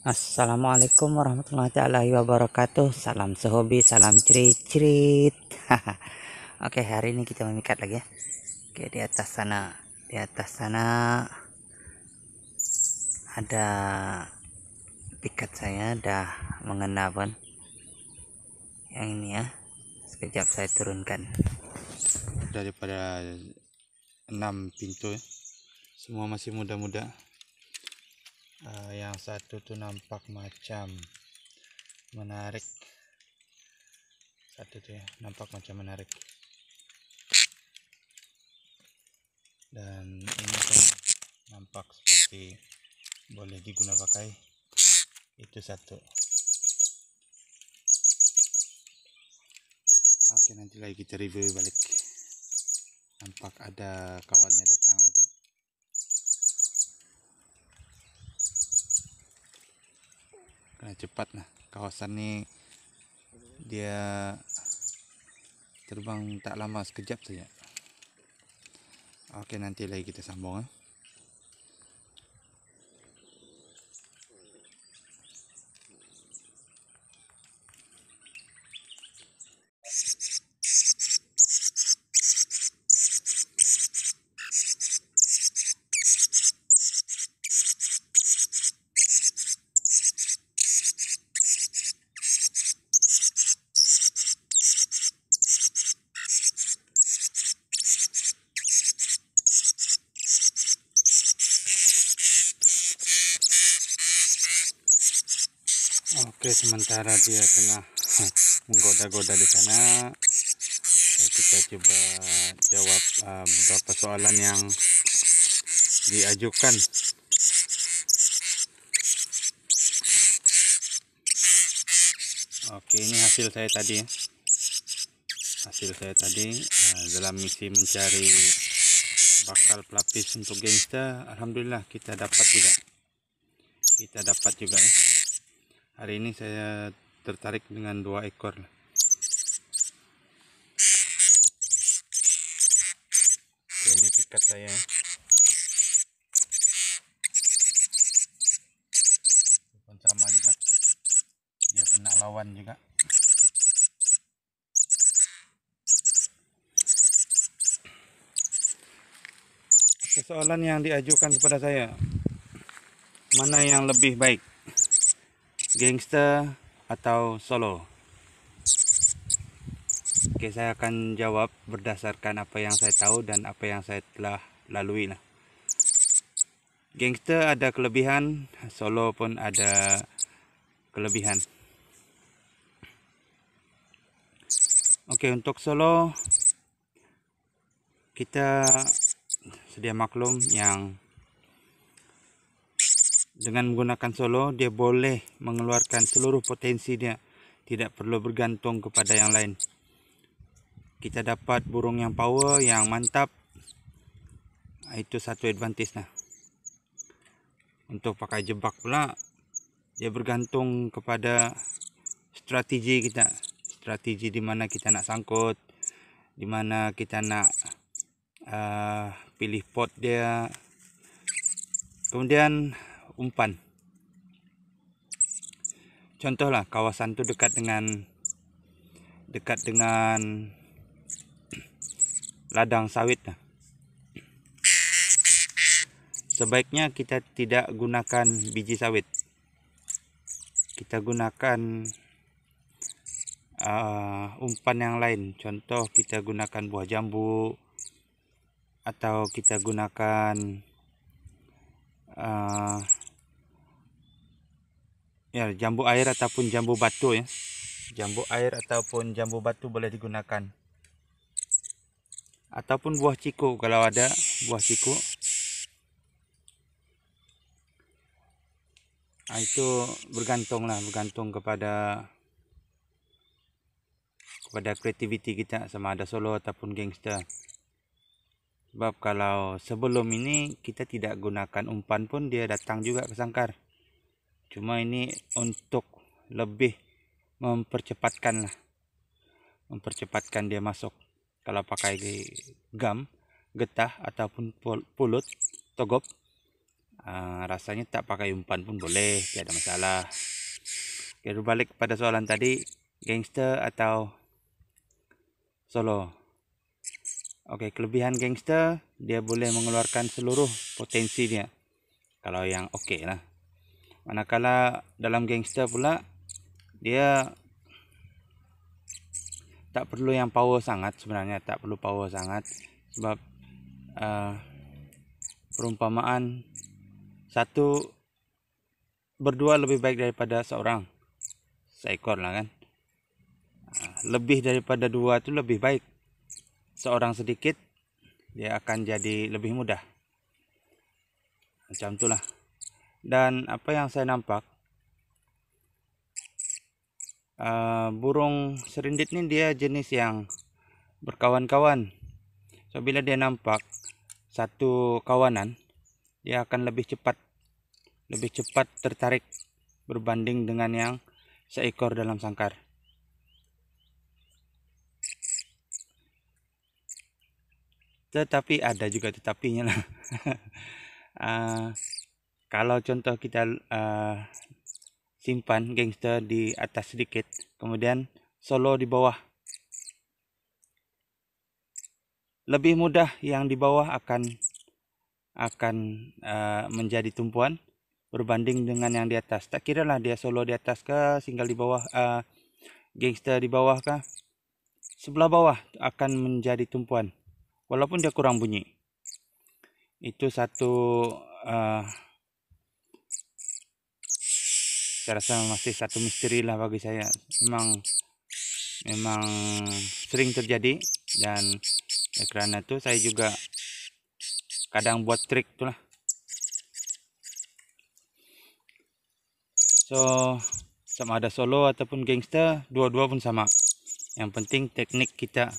Assalamualaikum warahmatullahi wabarakatuh. Salam sehobi, salam cerit-cerit. Oke, hari ini kita memikat lagi ya. Oke, di atas sana, ada pikat saya dah mengena pun. Yang ini ya. Sekejap saya turunkan. Daripada 6 pintu ya. Semua masih muda-muda. Yang satu tuh nampak macam menarik. Satu tuh ya, nampak macam menarik. Dan ini kan nampak seperti boleh digunakan pakai. Itu satu. Oke, nanti lagi kita review balik. Nampak ada kawannya datang lagi. Karena cepat nah, kawasan ini dia terbang tak lama, sekejap saja. Oke, nanti lagi kita sambung ya. Oke, sementara dia tengah menggoda-goda di sana, kita coba jawab beberapa soalan yang diajukan. Oke, ini hasil saya tadi ya. Hasil saya tadi dalam misi mencari bakal pelapis untuk gangster. Alhamdulillah kita dapat juga. Ya. Hari ini saya tertarik dengan 2 ekor. Oke, ini pikat saya. Pun sama juga. Dia kena lawan juga. Soalan yang diajukan kepada saya, mana yang lebih baik, gangster atau solo? Oke, saya akan jawab berdasarkan apa yang saya tahu dan apa yang saya telah lalui lah. Gangster ada kelebihan, solo pun ada kelebihan. Oke, untuk solo kita sedia maklum yang dengan menggunakan solo dia boleh mengeluarkan seluruh potensi dia, tidak perlu bergantung kepada yang lain. Kita dapat burung yang power, yang mantap. Itu satu advantage nah. Untuk pakai jebak pula, dia bergantung kepada strategi kita. Strategi di mana kita nak sangkut, di mana kita nak pilih pot dia. Kemudian umpan. Contohlah kawasan tu dekat dengan ladang sawit. Sebaiknya kita tidak gunakan biji sawit. Kita gunakan umpan yang lain. Contoh kita gunakan buah jambu, atau kita gunakan jambu air ataupun jambu batu ya. Jambu air ataupun jambu batu boleh digunakan. Ataupun buah ciku kalau ada buah ciku. Itu bergantung kepada kepada kreativiti kita, sama ada solo ataupun gangster. Sebab kalau sebelum ini kita tidak gunakan umpan pun dia datang juga ke sangkar. Cuma ini untuk lebih mempercepatkan dia masuk. Kalau pakai gam, getah ataupun pulut, togop, rasanya tak pakai umpan pun boleh, tidak ada masalah. Oke, balik kepada soalan tadi, gangster atau solo. Oke, kelebihan gangster, dia boleh mengeluarkan seluruh potensi dia. Kalau yang oke lah. Manakala dalam gangster pula, dia tak perlu yang power sangat sebenarnya, tak perlu power sangat. Sebab perumpamaan berdua lebih baik daripada seekor lah kan. Lebih daripada dua itu lebih baik. Seorang sedikit, dia akan jadi lebih mudah. Macam itulah. Dan apa yang saya nampak, burung serindit ini dia jenis yang berkawan-kawan. So bila dia nampak satu kawanan, dia akan lebih cepat tertarik berbanding dengan yang seekor dalam sangkar. Tetapi ada juga tetapinya lah. Kalau contoh kita simpan gangster di atas sedikit, kemudian solo di bawah, lebih mudah yang di bawah akan menjadi tumpuan berbanding dengan yang di atas. Tak kira lah dia solo di atas kah, single di bawah, gangster di bawah kah, sebelah bawah akan menjadi tumpuan walaupun dia kurang bunyi. Itu satu saya rasa masih satu misteri lah bagi saya. Memang sering terjadi, dan karena itu saya juga kadang buat trik itulah. So sama ada solo ataupun gangster, dua-dua pun sama. Yang penting teknik kita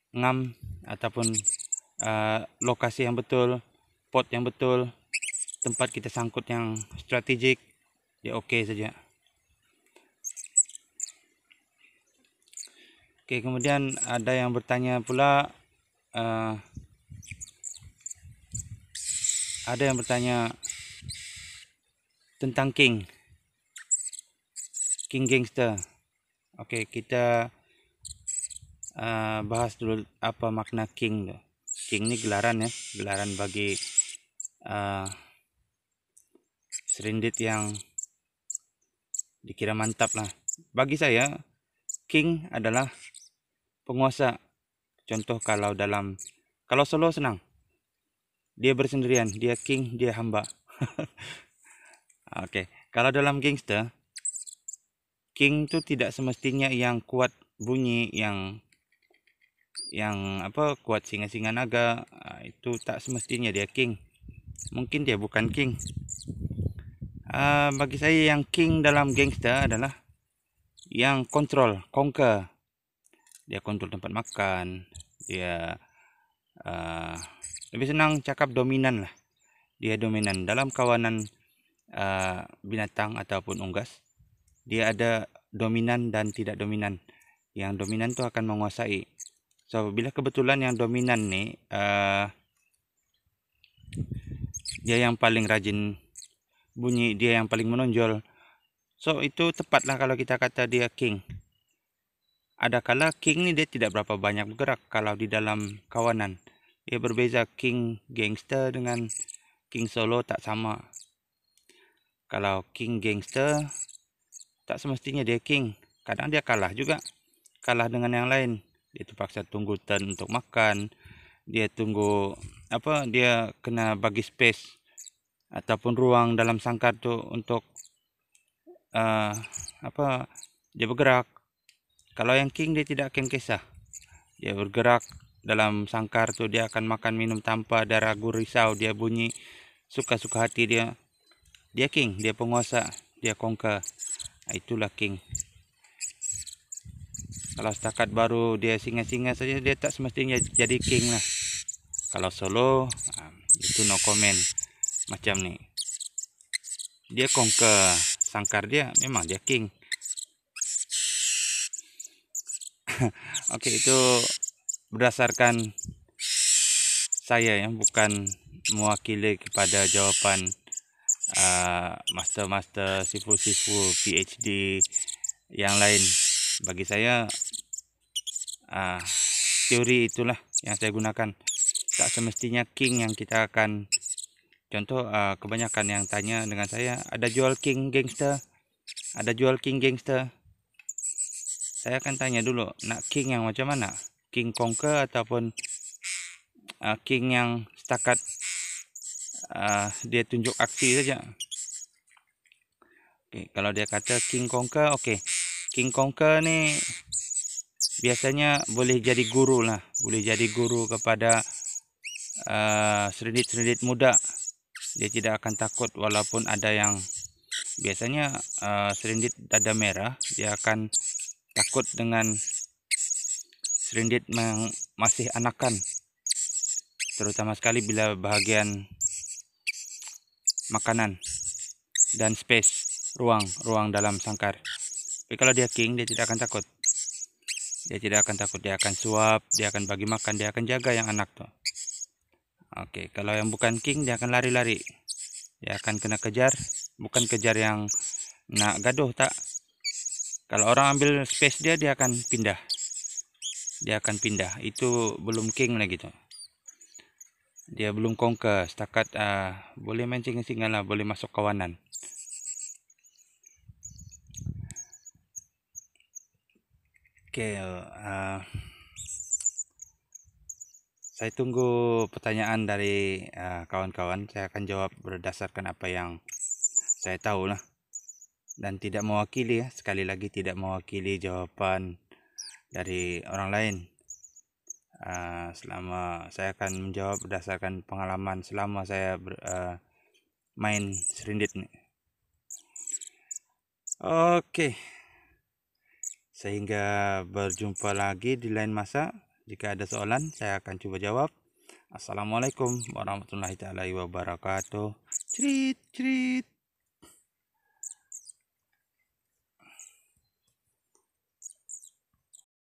ngam ataupun lokasi yang betul, pot yang betul, tempat kita sangkut yang strategik, ya oke saja. Oke, kemudian ada yang bertanya pula, tentang king gangster. Oke, kita bahas dulu apa makna king. King ini gelaran ya, gelaran bagi serindit yang dikira mantap lah. Bagi saya, king adalah penguasa. Contoh kalau solo senang, dia bersendirian, dia king, dia hamba. Oke, kalau dalam gangster, king itu tidak semestinya yang kuat bunyi, yang kuat singa-singa naga, itu tak semestinya dia king. Mungkin dia bukan king. Bagi saya yang king dalam gangster adalah yang conquer. Dia kontrol tempat makan, dia lebih senang cakap dominan lah. Dia dominan dalam kawanan binatang ataupun unggas. Dia ada dominan dan tidak dominan. Yang dominan itu akan menguasai. So bila kebetulan yang dominan nih dia yang paling rajin bunyi, dia yang paling menonjol, so itu tepatlah kalau kita kata dia king. Ada kala king ini dia tidak berapa banyak bergerak kalau di dalam kawanan. Dia berbeza, king gangster dengan king solo tak sama. Kalau king gangster tak semestinya dia king. Kadang dia kalah juga. Kalah dengan yang lain. Dia terpaksa tunggu turn untuk makan. Dia dia kena bagi space ataupun ruang dalam sangkar tu untuk dia bergerak. Kalau yang king dia tidak akan kisah. Dia bergerak dalam sangkar tu, dia akan makan minum tanpa ada ragu risau. Dia bunyi suka-suka hati dia. Dia king, dia penguasa, dia conquer. Itulah king. Kalau setakat baru dia singa-singa saja, dia tak semestinya jadi king lah. Kalau solo, itu no comment. Macam ni, dia conquer sangkar dia, memang dia king. Oke, itu berdasarkan saya ya, bukan mewakili kepada jawapan master-master, sifu-sifu, PhD yang lain. Bagi saya, teori itulah yang saya gunakan. Tak semestinya king yang kita akan contoh. Kebanyakan yang tanya dengan saya, ada jual king gangster, ada jual king gangster. Saya akan tanya dulu, nak king yang macam mana? King conquer ataupun king yang setakat dia tunjuk aksi saja? Oke, kalau dia kata king conquer, oke. King conquer ni biasanya boleh jadi guru lah, boleh jadi guru kepada serindit-serindit muda. Dia tidak akan takut walaupun ada yang biasanya serindit dada merah, dia akan takut dengan serindit yang masih anakan, terutama sekali bila bahagian makanan dan space, ruang dalam sangkar. Tapi kalau dia king, dia tidak akan takut. Dia tidak akan takut, dia akan suap, dia akan bagi makan, dia akan jaga yang anak tuh. Oke, kalau yang bukan king, dia akan lari-lari. Dia akan kena kejar, bukan kejar yang nak gaduh, tak. Kalau orang ambil space dia akan pindah. Dia akan pindah. Itu belum king lagi tuh. Dia belum conquer, setakat boleh main singa-singa lah, boleh masuk kawanan. Oke, saya tunggu pertanyaan dari kawan-kawan. Saya akan jawab berdasarkan apa yang saya tahu lah. Dan tidak mewakili ya, sekali lagi tidak mewakili jawaban dari orang lain. Selama saya akan menjawab berdasarkan pengalaman selama saya main serindit nih. Oke, sehingga berjumpa lagi di lain masa. Jika ada soalan, saya akan coba jawab. Assalamualaikum warahmatullahi wabarakatuh. Cerit cerit.